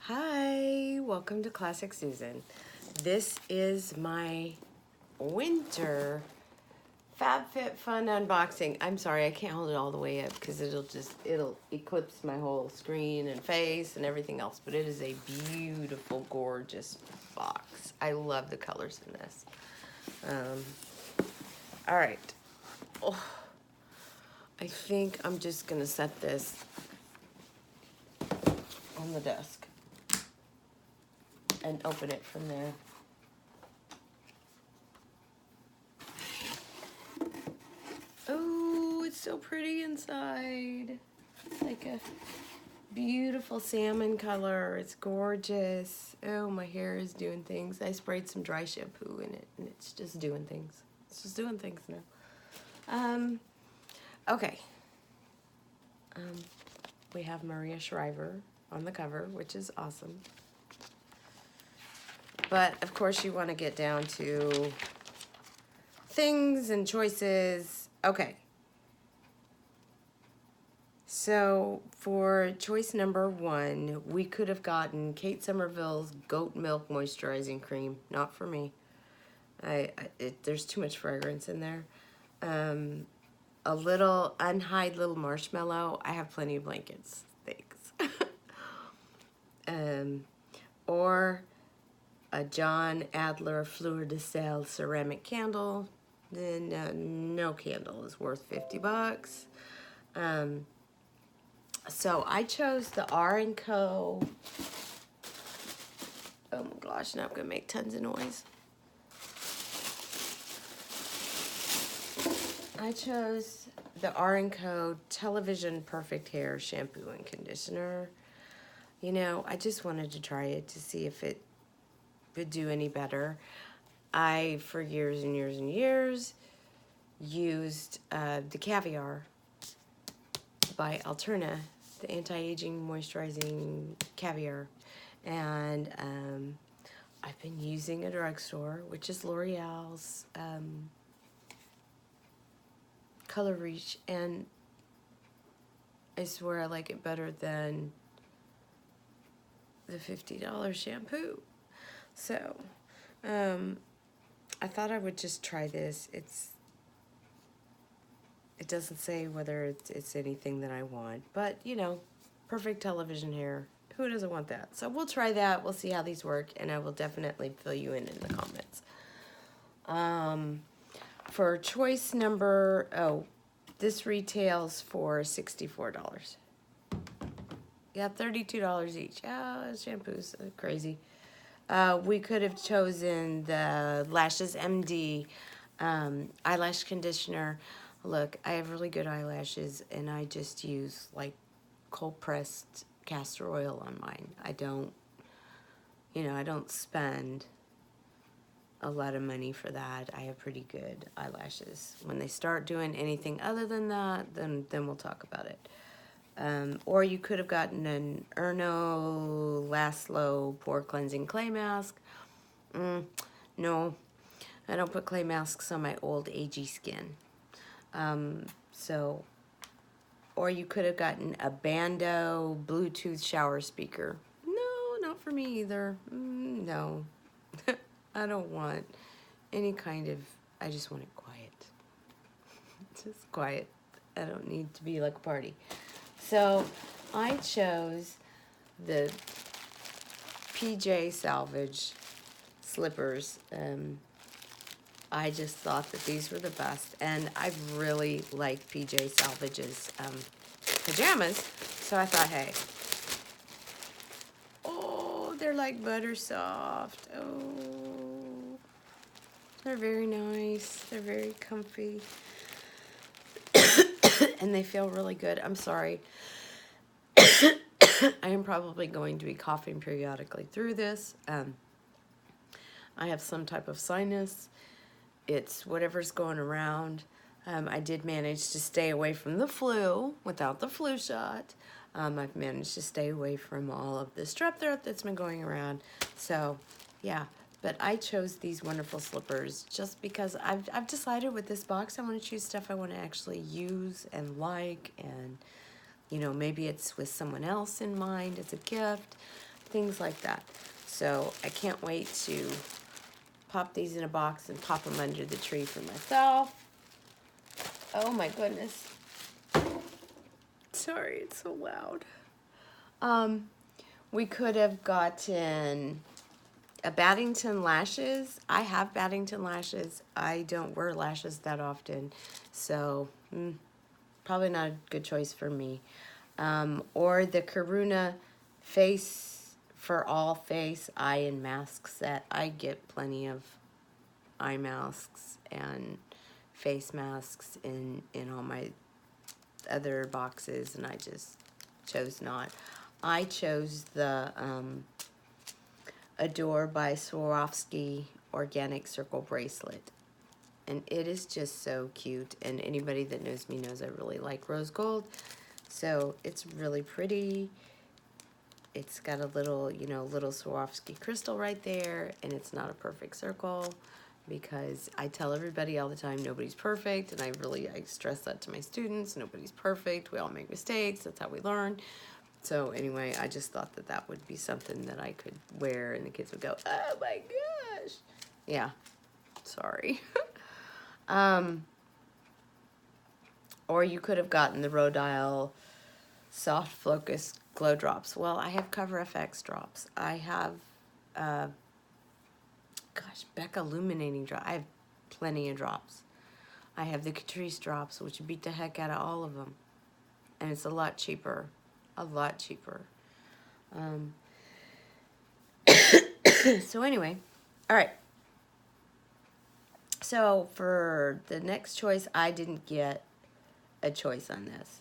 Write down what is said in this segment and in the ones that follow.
Hi, welcome to Classic Susan. This is my winter FabFitFun unboxing. I'm sorry, I can't hold it all the way up because it'll eclipse my whole screen and face and everything else, but it is a beautiful, gorgeous box. I love the colors in this. All right. Oh, I think I'm just gonna set this on the desk and open it from there. Oh, it's so pretty inside. It's like a beautiful salmon color. It's gorgeous. Oh, my hair is doing things. I sprayed some dry shampoo in it, and it's just doing things. It's just doing things now. Okay. We have Maria Shriver on the cover, which is awesome. But, of course, you want to get down to things and choices. Okay. So, for choice number 1, we could have gotten Kate Somerville's Goat Milk Moisturizing Cream. Not for me. There's too much fragrance in there. A little unhide little marshmallow. I have plenty of blankets. Thanks. Or a John Adler Fleur de Sel ceramic candle. Then no candle is worth 50 bucks. So I chose the R&Co. Oh my gosh, now I'm gonna make tons of noise. I chose the R&Co Television Perfect Hair Shampoo and Conditioner. You know, I just wanted to try it to see if it would do any better. I, for years and years and years, used the Caviar by Alterna, the anti-aging moisturizing caviar. And I've been using a drugstore, which is L'Oreal's Color Reach, and I swear I like it better than the $50 shampoo. So, I thought I would just try this. It doesn't say whether it's anything that I want, but you know, perfect television hair. Who doesn't want that? So we'll try that. We'll see how these work, and I will definitely fill you in the comments. For choice number, this retails for $64. Yeah, $32 each. Shampoos are crazy. We could have chosen the Lashes MD eyelash conditioner. Look, I have really good eyelashes, and I just use like cold pressed castor oil on mine. I don't spend a lot of money for that. I have pretty good eyelashes. When they start doing anything other than that, then we'll talk about it. Or you could have gotten an Erno Laszlo Pore Cleansing Clay Mask. No, I don't put clay masks on my old agey skin. Or you could have gotten a Bando Bluetooth shower speaker. No, not for me either. No, I don't want any kind of, I just want it quiet. Just quiet. I don't need to be like a party. So I chose the PJ Salvage slippers. I just thought that these were the best, and I really like PJ Salvage's pajamas, so I thought, hey. Oh, they're like butter soft. Oh, they're very nice. They're very comfy. And they feel really good. I'm sorry. I am probably going to be coughing periodically through this. I have some type of sinus. It's whatever's going around. I did manage to stay away from the flu without the flu shot. I've managed to stay away from all of the strep throat that's been going around. So, yeah. But I chose these wonderful slippers just because I've decided with this box I want to choose stuff I want to actually use and like, and you know, maybe it's with someone else in mind as a gift. things like that. So I can't wait to pop these in a box and pop them under the tree for myself. Oh my goodness. Sorry, it's so loud. We could have gotten a Baddington lashes. I have Baddington lashes. I don't wear lashes that often, so probably not a good choice for me. Or the Karuna Face for All Face Eye and Mask set. I get plenty of eye masks and face masks in all my other boxes, and I just chose not. I chose the Adore by Swarovski Organic Circle Bracelet. And it is just so cute. And anybody that knows me knows I really like rose gold. So it's really pretty. It's got a little, you know, little Swarovski crystal right there. And it's not a perfect circle, because I tell everybody all the time, nobody's perfect. And I stress that to my students. Nobody's perfect. We all make mistakes. That's how we learn. So anyway, I just thought that that would be something that I could wear and the kids would go, oh my gosh. Yeah, sorry. Or you could have gotten the Rhodile Soft Focus Glow Drops. Well, I have Cover FX drops. I have, Becca Illuminating Drop. I have plenty of drops. I have the Catrice drops, which beat the heck out of all of them. And it's a lot cheaper. A lot cheaper. So anyway, all right. So for the next choice, I didn't get a choice on this.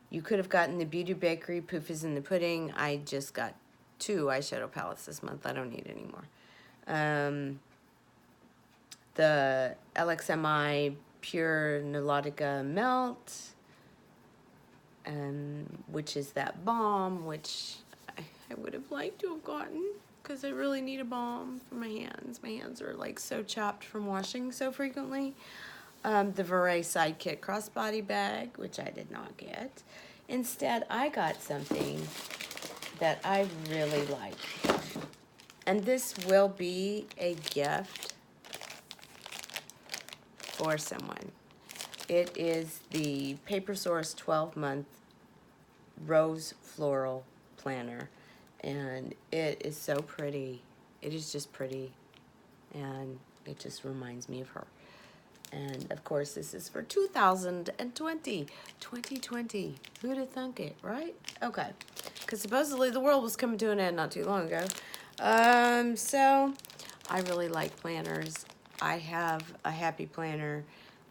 You could have gotten the Beauty Bakery Poof is in the Pudding. I just got 2 eyeshadow palettes this month. I don't need any more. The LXMI Pure Neurotica Melt, which is that balm, which I would have liked to have gotten, because I really need a balm for my hands. My hands are like so chapped from washing so frequently. The Veray Sidekick Crossbody Bag, which I did not get. Instead, I got something that I really like. And this will be a gift for someone. It is the Paper Source 12-month Rose Floral Planner. And it is so pretty. It is just pretty. And it just reminds me of her. And of course, this is for 2020. 2020. Who'd have thunk it, right? Okay. Because supposedly the world was coming to an end not too long ago. So I really like planners. I have a happy planner.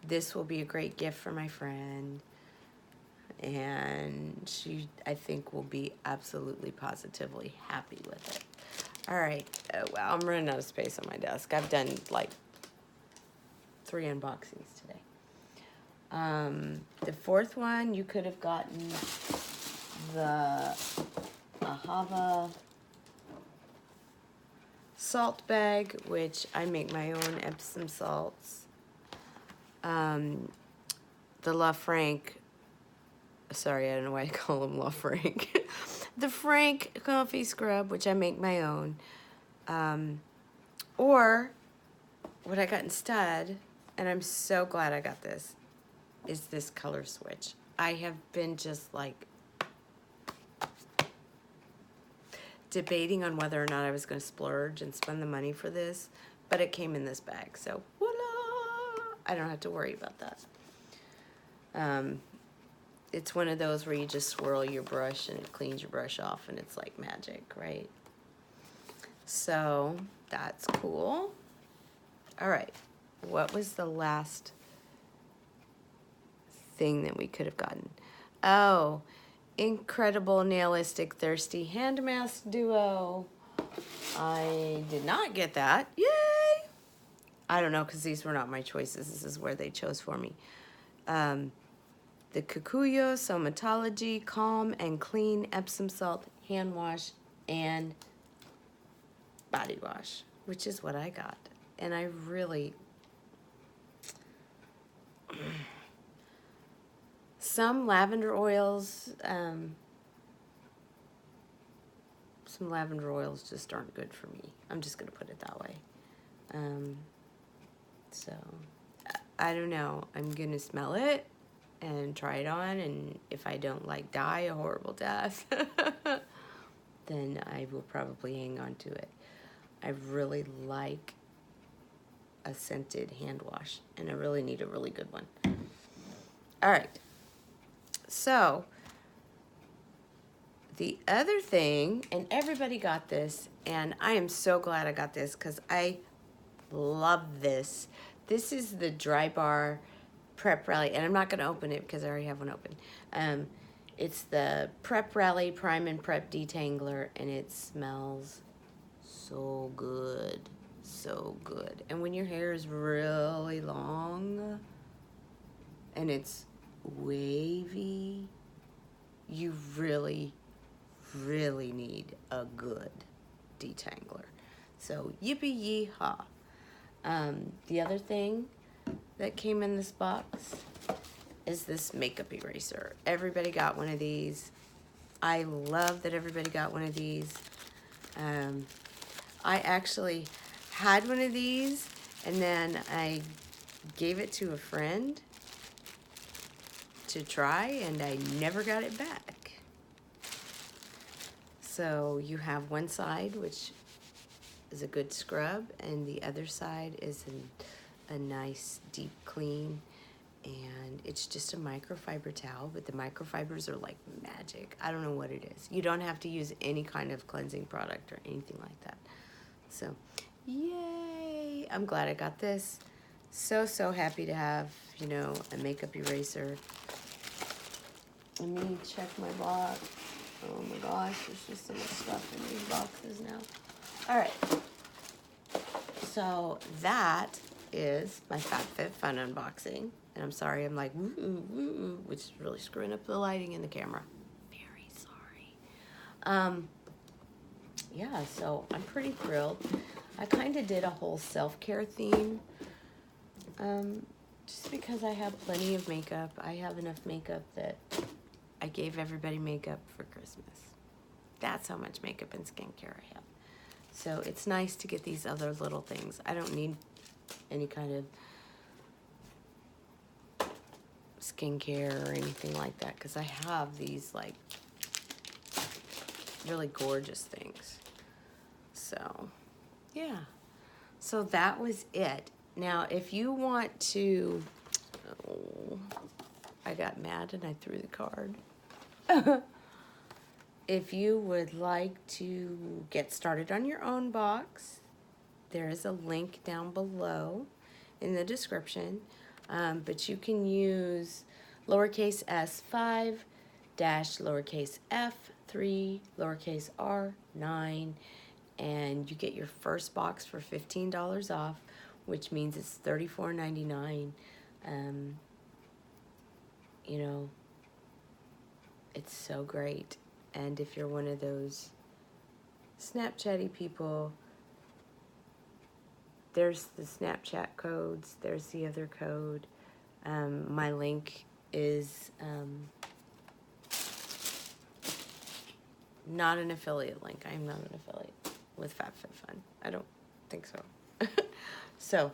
This will be a great gift for my friend. And she, I think, will be absolutely positively happy with it. All right. Oh, wow. I'm running out of space on my desk. I've done like 3 unboxings today. The fourth one, you could have gotten the Ahava salt bag, which I make my own Epsom salts. The La Frank, sorry, I don't know why I call them La Frank. The Frank Coffee Scrub, which I make my own. Or what I got instead, and I'm so glad I got this, is this color switch. I have been just like debating on whether or not I was going to splurge and spend the money for this, but it came in this bag, so voila! I don't have to worry about that. It's one of those where you just swirl your brush and it cleans your brush off, and it's like magic, right? So that's cool. All right, what was the last thing that we could have gotten? Oh, Incredible Nailistic Thirsty Hand Mask Duo. I did not get that. Yay! I don't know, because these were not my choices. This is where they chose for me. The Kikuyo Somatology Calm and Clean Epsom Salt Hand Wash and Body Wash, which is what I got. And I really... Some lavender oils some lavender oils just aren't good for me. I'm just going to put it that way. So, I don't know. I'm going to smell it and try it on, and if I don't like die a horrible death, then I will probably hang on to it. I really like a scented hand wash, and I really need a really good one. All right. So, the other thing, and everybody got this, and I am so glad I got this because I love this. This is the Dry Bar Prep Rally, and I'm not going to open it because I already have one open. It's the Prep Rally Prime and Prep Detangler, and it smells so good. So good. And when your hair is really long and it's wavy, you really need a good detangler. So yippee yee-haw. The other thing that came in this box is this makeup eraser. Everybody got one of these. I love that everybody got one of these. I actually had one of these, and then I gave it to a friend to try, and I never got it back. So you have one side, which is a good scrub, and the other side is a nice deep clean, and it's just a microfiber towel, but the microfibers are like magic. I don't know what it is. You don't have to use any kind of cleansing product or anything like that. So, yay! I'm glad I got this. So happy to have, you know, a makeup eraser. Let me check my box. Oh my gosh, there's just so much stuff in these boxes now. All right. So that is my FABFITFUN unboxing. And I'm sorry, I'm like, woo, which is really screwing up the lighting in the camera. Very sorry. Yeah, so I'm pretty thrilled. I kind of did a whole self-care theme. Just because I have plenty of makeup. I have enough makeup that I gave everybody makeup for Christmas. That's how much makeup and skincare I have. So it's nice to get these other little things. I don't need any kind of skincare or anything like that because I have these like really gorgeous things. So yeah, so that was it. Now if you want to, oh, I got mad and I threw the card. If you would like to get started on your own box, there is a link down below in the description, but you can use lowercase s5 dash lowercase f3 lowercase r9, and you get your first box for $15 off, which means it's $34.99. You know, it's so great. And if you're one of those Snapchatty people, there's the Snapchat codes, there's the other code. My link is not an affiliate link. I'm not an affiliate with FABFITFUN. I don't think so. So,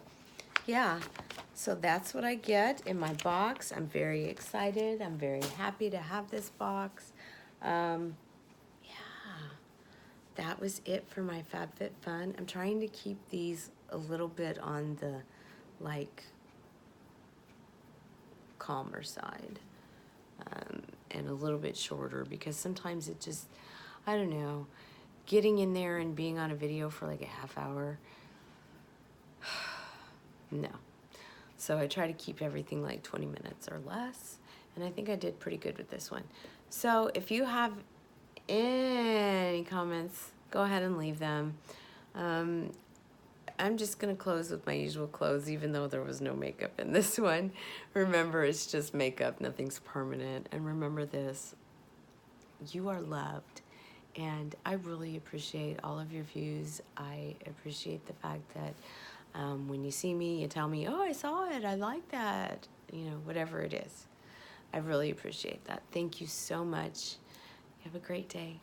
yeah. So that's what I get in my box. I'm very excited. I'm very happy to have this box. Yeah, that was it for my FABFITFUN. I'm trying to keep these a little bit on the, like, calmer side, and a little bit shorter because sometimes it just, I don't know, getting in there and being on a video for like a half hour, no. So I try to keep everything like 20 minutes or less, and I think I did pretty good with this one. So if you have any comments, go ahead and leave them. I'm just going to close with my usual close, even though there was no makeup in this one. Remember, it's just makeup. Nothing's permanent. And remember this, you are loved. And I really appreciate all of your views. I appreciate the fact that when you see me, you tell me, oh, I saw it. I like that. You know, whatever it is. I really appreciate that. Thank you so much. Have a great day.